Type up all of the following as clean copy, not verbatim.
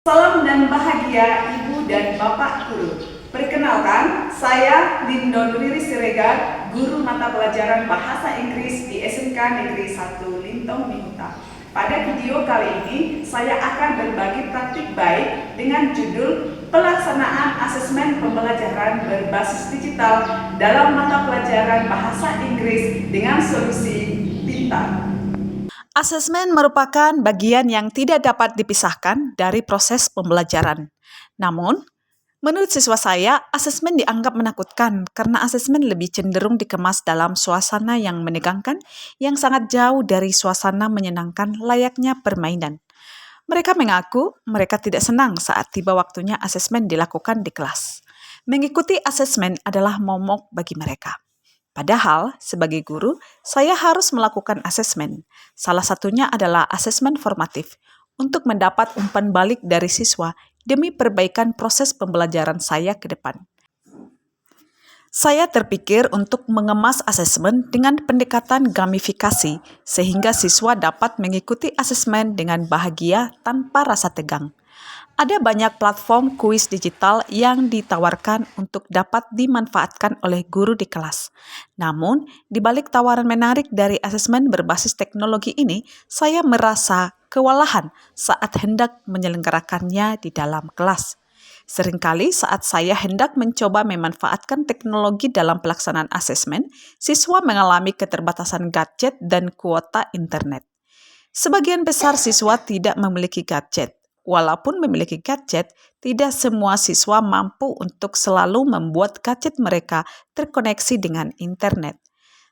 Salam dan bahagia Ibu dan Bapak Guru. Perkenalkan, saya Lindon Riri Siregar, Guru Mata Pelajaran Bahasa Inggris di SMK Negeri 1 Lintong Nihuta. Pada video kali ini, saya akan berbagi praktik baik dengan judul Pelaksanaan Asesmen Pembelajaran Berbasis Digital dalam Mata Pelajaran Bahasa Inggris dengan Solusi Pintar. Asesmen merupakan bagian yang tidak dapat dipisahkan dari proses pembelajaran. Namun, menurut siswa saya, asesmen dianggap menakutkan karena asesmen lebih cenderung dikemas dalam suasana yang menegangkan, yang sangat jauh dari suasana menyenangkan layaknya permainan. Mereka mengaku mereka tidak senang saat tiba waktunya asesmen dilakukan di kelas. Mengikuti asesmen adalah momok bagi mereka. Padahal, sebagai guru, saya harus melakukan asesmen. Salah satunya adalah asesmen formatif untuk mendapat umpan balik dari siswa demi perbaikan proses pembelajaran saya ke depan. Saya terpikir untuk mengemas asesmen dengan pendekatan gamifikasi sehingga siswa dapat mengikuti asesmen dengan bahagia tanpa rasa tegang. Ada banyak platform kuis digital yang ditawarkan untuk dapat dimanfaatkan oleh guru di kelas. Namun, di balik tawaran menarik dari asesmen berbasis teknologi ini, saya merasa kewalahan saat hendak menyelenggarakannya di dalam kelas. Seringkali saat saya hendak mencoba memanfaatkan teknologi dalam pelaksanaan asesmen, siswa mengalami keterbatasan gadget dan kuota internet. Sebagian besar siswa tidak memiliki gadget. Walaupun memiliki gadget, tidak semua siswa mampu untuk selalu membuat gadget mereka terkoneksi dengan internet.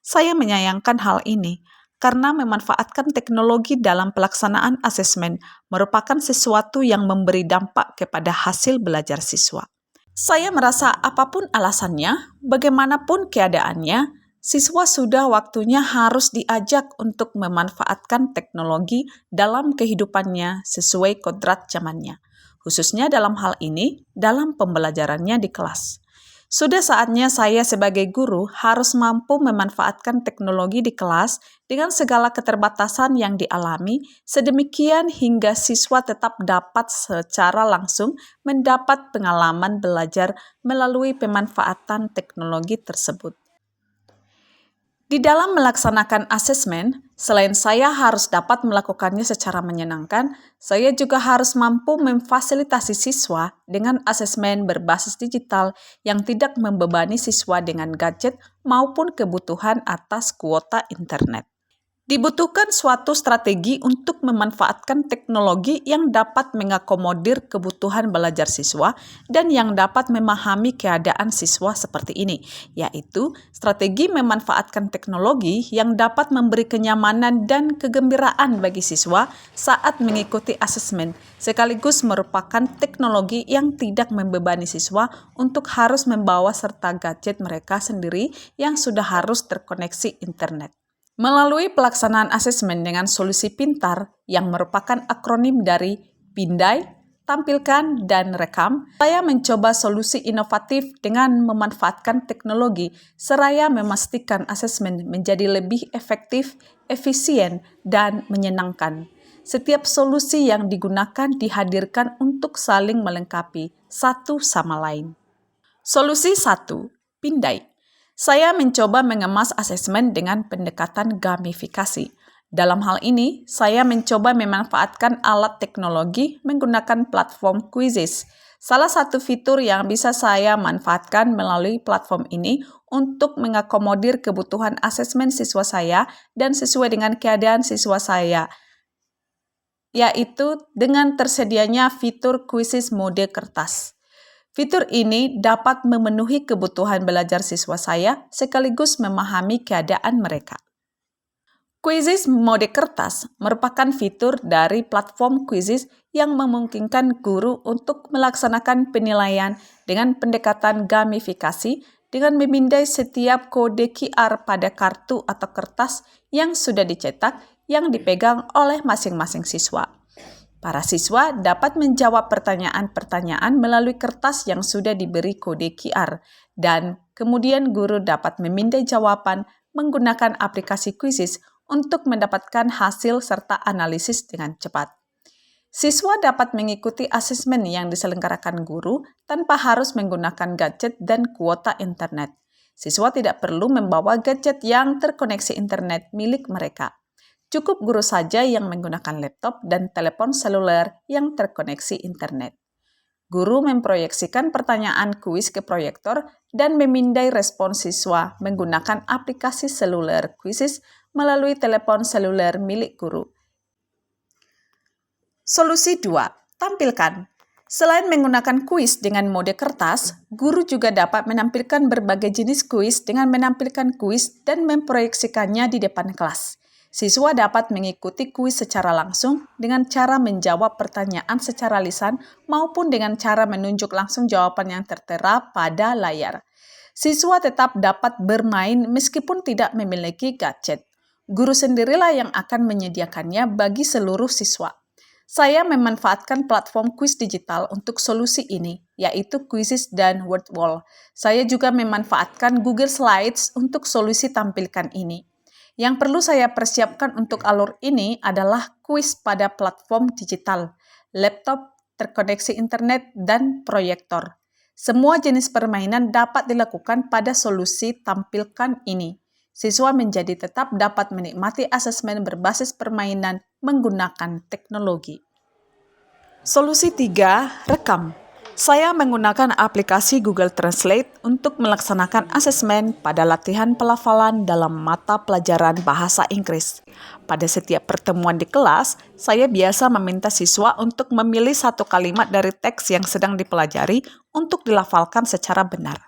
Saya menyayangkan hal ini karena memanfaatkan teknologi dalam pelaksanaan asesmen merupakan sesuatu yang memberi dampak kepada hasil belajar siswa. Saya merasa apapun alasannya, bagaimanapun keadaannya, siswa sudah waktunya harus diajak untuk memanfaatkan teknologi dalam kehidupannya sesuai kodrat zamannya, khususnya dalam hal ini dalam pembelajarannya di kelas. Sudah saatnya saya sebagai guru harus mampu memanfaatkan teknologi di kelas dengan segala keterbatasan yang dialami, sedemikian hingga siswa tetap dapat secara langsung mendapat pengalaman belajar melalui pemanfaatan teknologi tersebut. Di dalam melaksanakan asesmen, selain saya harus dapat melakukannya secara menyenangkan, saya juga harus mampu memfasilitasi siswa dengan asesmen berbasis digital yang tidak membebani siswa dengan gadget maupun kebutuhan atas kuota internet. Dibutuhkan suatu strategi untuk memanfaatkan teknologi yang dapat mengakomodir kebutuhan belajar siswa dan yang dapat memahami keadaan siswa seperti ini, yaitu strategi memanfaatkan teknologi yang dapat memberi kenyamanan dan kegembiraan bagi siswa saat mengikuti asesmen, sekaligus merupakan teknologi yang tidak membebani siswa untuk harus membawa serta gadget mereka sendiri yang sudah harus terkoneksi internet. Melalui pelaksanaan asesmen dengan solusi pintar yang merupakan akronim dari Pindai, Tampilkan, dan Rekam, saya mencoba solusi inovatif dengan memanfaatkan teknologi seraya memastikan asesmen menjadi lebih efektif, efisien, dan menyenangkan. Setiap solusi yang digunakan dihadirkan untuk saling melengkapi satu sama lain. Solusi 1. Pindai. Saya mencoba mengemas asesmen dengan pendekatan gamifikasi. Dalam hal ini, saya mencoba memanfaatkan alat teknologi menggunakan platform Quizzes. Salah satu fitur yang bisa saya manfaatkan melalui platform ini untuk mengakomodir kebutuhan asesmen siswa saya dan sesuai dengan keadaan siswa saya, yaitu dengan tersedianya fitur Quizzes mode kertas. Fitur ini dapat memenuhi kebutuhan belajar siswa saya sekaligus memahami keadaan mereka. Quizzes mode kertas merupakan fitur dari platform Quizzes yang memungkinkan guru untuk melaksanakan penilaian dengan pendekatan gamifikasi dengan memindai setiap kode QR pada kartu atau kertas yang sudah dicetak yang dipegang oleh masing-masing siswa. Para siswa dapat menjawab pertanyaan-pertanyaan melalui kertas yang sudah diberi kode QR, dan kemudian guru dapat memindai jawaban menggunakan aplikasi Quizzes untuk mendapatkan hasil serta analisis dengan cepat. Siswa dapat mengikuti asesmen yang diselenggarakan guru tanpa harus menggunakan gadget dan kuota internet. Siswa tidak perlu membawa gadget yang terkoneksi internet milik mereka. Cukup guru saja yang menggunakan laptop dan telepon seluler yang terkoneksi internet. Guru memproyeksikan pertanyaan kuis ke proyektor dan memindai respon siswa menggunakan aplikasi seluler Quizzes melalui telepon seluler milik guru. Solusi 2. Tampilkan. Selain menggunakan kuis dengan mode kertas, guru juga dapat menampilkan berbagai jenis kuis dengan menampilkan kuis dan memproyeksikannya di depan kelas. Siswa dapat mengikuti kuis secara langsung dengan cara menjawab pertanyaan secara lisan maupun dengan cara menunjuk langsung jawaban yang tertera pada layar. Siswa tetap dapat bermain meskipun tidak memiliki gadget. Guru sendirilah yang akan menyediakannya bagi seluruh siswa. Saya memanfaatkan platform kuis digital untuk solusi ini, yaitu Quizzes dan Wordwall. Saya juga memanfaatkan Google Slides untuk solusi tampilkan ini. Yang perlu saya persiapkan untuk alur ini adalah kuis pada platform digital, laptop, terkoneksi internet, dan proyektor. Semua jenis permainan dapat dilakukan pada solusi tampilkan ini. Siswa menjadi tetap dapat menikmati asesmen berbasis permainan menggunakan teknologi. Solusi 3. Rekam. Saya menggunakan aplikasi Google Translate untuk melaksanakan asesmen pada latihan pelafalan dalam mata pelajaran bahasa Inggris. Pada setiap pertemuan di kelas, saya biasa meminta siswa untuk memilih satu kalimat dari teks yang sedang dipelajari untuk dilafalkan secara benar.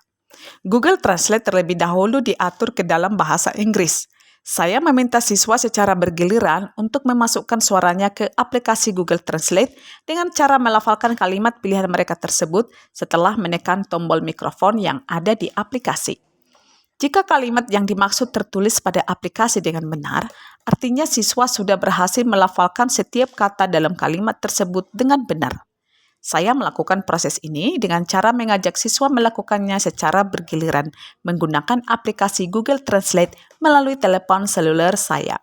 Google Translate terlebih dahulu diatur ke dalam bahasa Inggris. Saya meminta siswa secara bergiliran untuk memasukkan suaranya ke aplikasi Google Translate dengan cara melafalkan kalimat pilihan mereka tersebut setelah menekan tombol mikrofon yang ada di aplikasi. Jika kalimat yang dimaksud tertulis pada aplikasi dengan benar, artinya siswa sudah berhasil melafalkan setiap kata dalam kalimat tersebut dengan benar. Saya melakukan proses ini dengan cara mengajak siswa melakukannya secara bergiliran menggunakan aplikasi Google Translate melalui telepon seluler saya.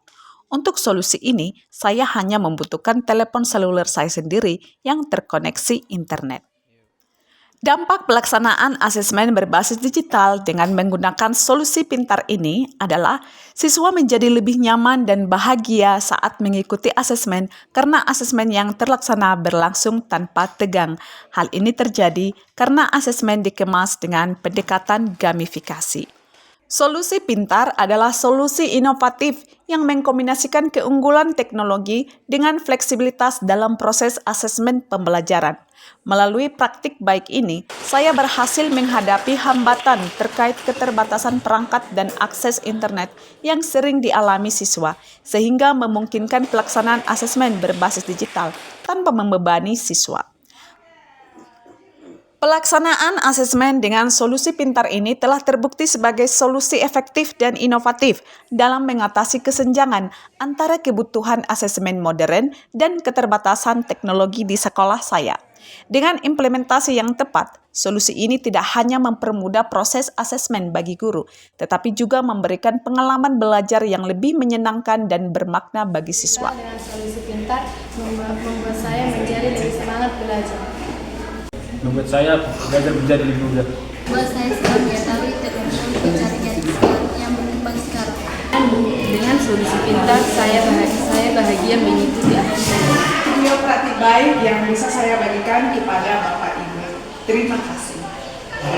Untuk solusi ini, saya hanya membutuhkan telepon seluler saya sendiri yang terkoneksi internet. Dampak pelaksanaan asesmen berbasis digital dengan menggunakan solusi pintar ini adalah siswa menjadi lebih nyaman dan bahagia saat mengikuti asesmen karena asesmen yang terlaksana berlangsung tanpa tegang. Hal ini terjadi karena asesmen dikemas dengan pendekatan gamifikasi. Solusi pintar adalah solusi inovatif yang mengkombinasikan keunggulan teknologi dengan fleksibilitas dalam proses asesmen pembelajaran. Melalui praktik baik ini, saya berhasil menghadapi hambatan terkait keterbatasan perangkat dan akses internet yang sering dialami siswa, sehingga memungkinkan pelaksanaan asesmen berbasis digital tanpa membebani siswa. Pelaksanaan asesmen dengan solusi pintar ini telah terbukti sebagai solusi efektif dan inovatif dalam mengatasi kesenjangan antara kebutuhan asesmen modern dan keterbatasan teknologi di sekolah saya. Dengan implementasi yang tepat, solusi ini tidak hanya mempermudah proses asesmen bagi guru, tetapi juga memberikan pengalaman belajar yang lebih menyenangkan dan bermakna bagi siswa. Dengan solusi pintar membuat saya menjadi lebih semangat belajar. Membuat saya belajar menjadi lebih mudah. Buat saya selalu mengetahui teknologi pencarian yang berkembang sekarang. Dengan solusi pintar, saya bahagia mengikuti asesmen. Video praktik baik yang bisa saya bagikan kepada Bapak Ibu. Terima kasih.